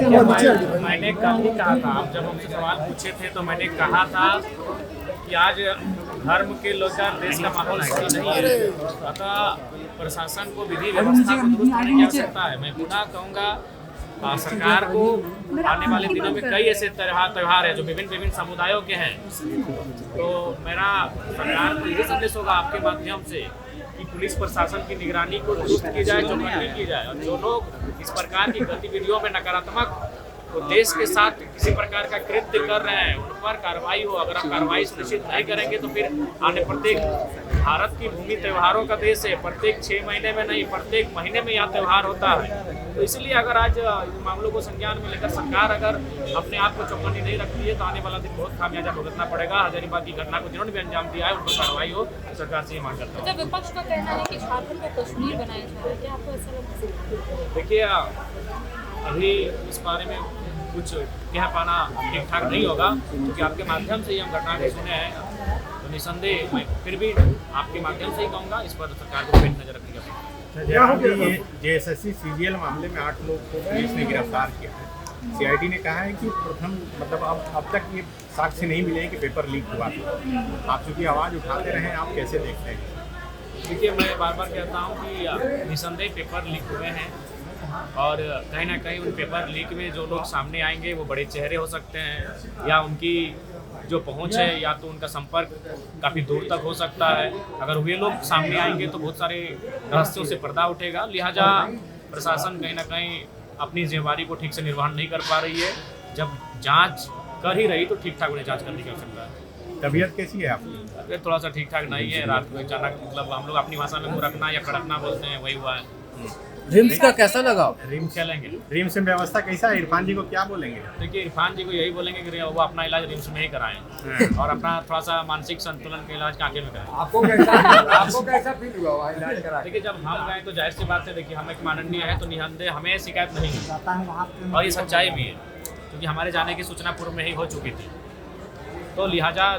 मैंने कल ही कहा था, आप जब हमसे सवाल पूछे थे तो मैंने कहा था कि आज धर्म के लेकर देश का माहौल सही नहीं है, अतः प्रशासन को विधि व्यवस्था को दुरुस्त करने की आवश्यकता है। मैं पुनः कहूँगा सरकार को आने वाले दिनों में कई ऐसे त्यौहार है जो विभिन्न समुदायों के हैं, तो मेरा सरकार को यही संदेश होगा आपके माध्यम से कि पुलिस प्रशासन की निगरानी को दुरुस्त की जाए, चौकन्नी की जाए, और जो लोग इस प्रकार की गतिविधियों में नकारात्मक तो देश के साथ किसी प्रकार का कृत्य कर रहे हैं उन पर कार्रवाई हो। अगर आप कार्रवाई सुनिश्चित नहीं करेंगे तो फिर आने प्रत्येक भारत की भूमि त्योहारों का देश है, प्रत्येक 6 महीने में नहीं प्रत्येक महीने में यह त्यौहार होता है। तो इसलिए अगर आज मामलों को संज्ञान में लेकर सरकार अगर अपने आप को चौकन्नी नहीं रखती है तो आने वाला दिन बहुत खामियाजा भुगतना पड़ेगा। हजारीबाग की घटना को जिन्होंने भी अंजाम दिया है उन पर कार्रवाई हो, सरकार से ये मांग करता हूँ। विपक्ष का कहना है कि झारखंड को कश्मीर बनाया जा रहा है, क्या आपको ऐसा लगता है? देखिए, अभी इस बारे में कुछ कह पाना ठीक ठाक नहीं होगा, क्योंकि आपके माध्यम से ही हम घटना को सुने हैं, तो निसंदेह मैं फिर भी आपके माध्यम से ही कहूँगा इस पर सरकार को पेश नजर रखनी चाहिए। JSSC CGL मामले में 8 लोग को पुलिस ने गिरफ्तार किया है। CID ने कहा है कि प्रथम मतलब अब तक ये साक्ष्य नहीं मिले कि पेपर लीक हुआ था। आप चूँकि आवाज़ उठाते रहे, आप कैसे देखते हैं? देखिए, मैं बार बार कहता हूँ कि निसंदेह पेपर लीक हुए हैं, और कहीं ना कहीं उन पेपर लीक में जो लोग सामने आएंगे वो बड़े चेहरे हो सकते हैं, या उनकी जो पहुंच है या तो उनका संपर्क काफ़ी दूर तक हो सकता है। अगर वे लोग सामने आएंगे तो बहुत सारे रहस्यों से पर्दा उठेगा। लिहाजा प्रशासन कहीं ना कहीं अपनी जिम्मेदारी को ठीक से निर्वहन नहीं कर पा रही है। जब जांच कर ही रही तो ठीक ठाक उन्हें जांच करने की आवश्यकता है। तबीयत कैसी है आपकी? तबीयत थोड़ा सा ठीक ठाक नहीं है। रात को अचानक मतलब हम लोग अपनी भाषा में मुरकना या कड़कना बोलते हैं, वही हुआ है। रिम्स का कैसा लगा? रिम्स खेलेंगे। रिम्स में व्यवस्था कैसा है? इरफान जी को क्या बोलेंगे? देखिए, इरफान जी को यही बोलेंगे कि वो अपना इलाज रिम्स में ही कराएं और अपना थोड़ा सा मानसिक संतुलन का इलाज कांके में कराएं। आपको कैसा फील हुआ इलाज करा? देखिए, जब हम गए तो जाहिर सी बात है, देखिए हम एक माननीय है तो निसंदेह हमें शिकायत नहीं है, और ये सच्चाई भी है, क्योंकि हमारे जाने की सूचना पूर्व में ही हो चुकी थी। तो लिहाजा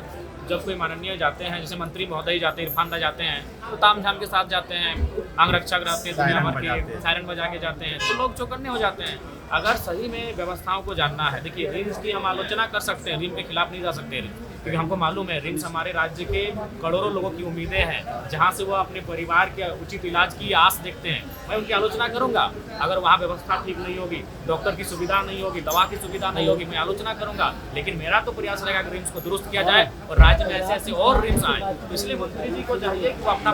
जब कोई माननीय जाते हैं, जैसे मंत्री महोदय जाते हैं, इरफान दा जाते हैं, तो ताम झाम के साथ जाते हैं, अंग रक्षक रहते हैं, दुनिया भर के सायरन बजा के जाते हैं, तो लोग चौकन्ने हो जाते हैं। अगर सही में व्यवस्थाओं को जानना है, देखिए रिम्स की हम आलोचना कर सकते हैं, रिम्स के खिलाफ नहीं जा सकते, क्योंकि हमको मालूम है रिम्स हमारे राज्य के करोड़ों लोगों की उम्मीदें हैं, जहाँ से वो अपने परिवार के उचित इलाज की आस देखते हैं। मैं उनकी आलोचना करूँगा। अगर वहाँ व्यवस्था ठीक नहीं होगी, डॉक्टर की सुविधा नहीं होगी, दवा की सुविधा नहीं होगी, मैं आलोचना करूँगा। लेकिन मेरा तो प्रयास रहेगा कि रिम्स को दुरुस्त किया जाए और राज्य में ऐसे ऐसे और रिम्स आए। तो इसलिए मंत्री जी को चाहिए कि वो अपना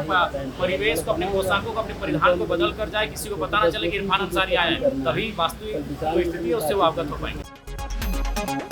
परिवेश को, अपने पोशाकों को, अपने परिधान को बदल कर जाए, किसी को पता ना चले कि इरफान अंसारी आए हैं, तभी वास्तविक स्थिति है उससे वो अवगत हो पाएंगे।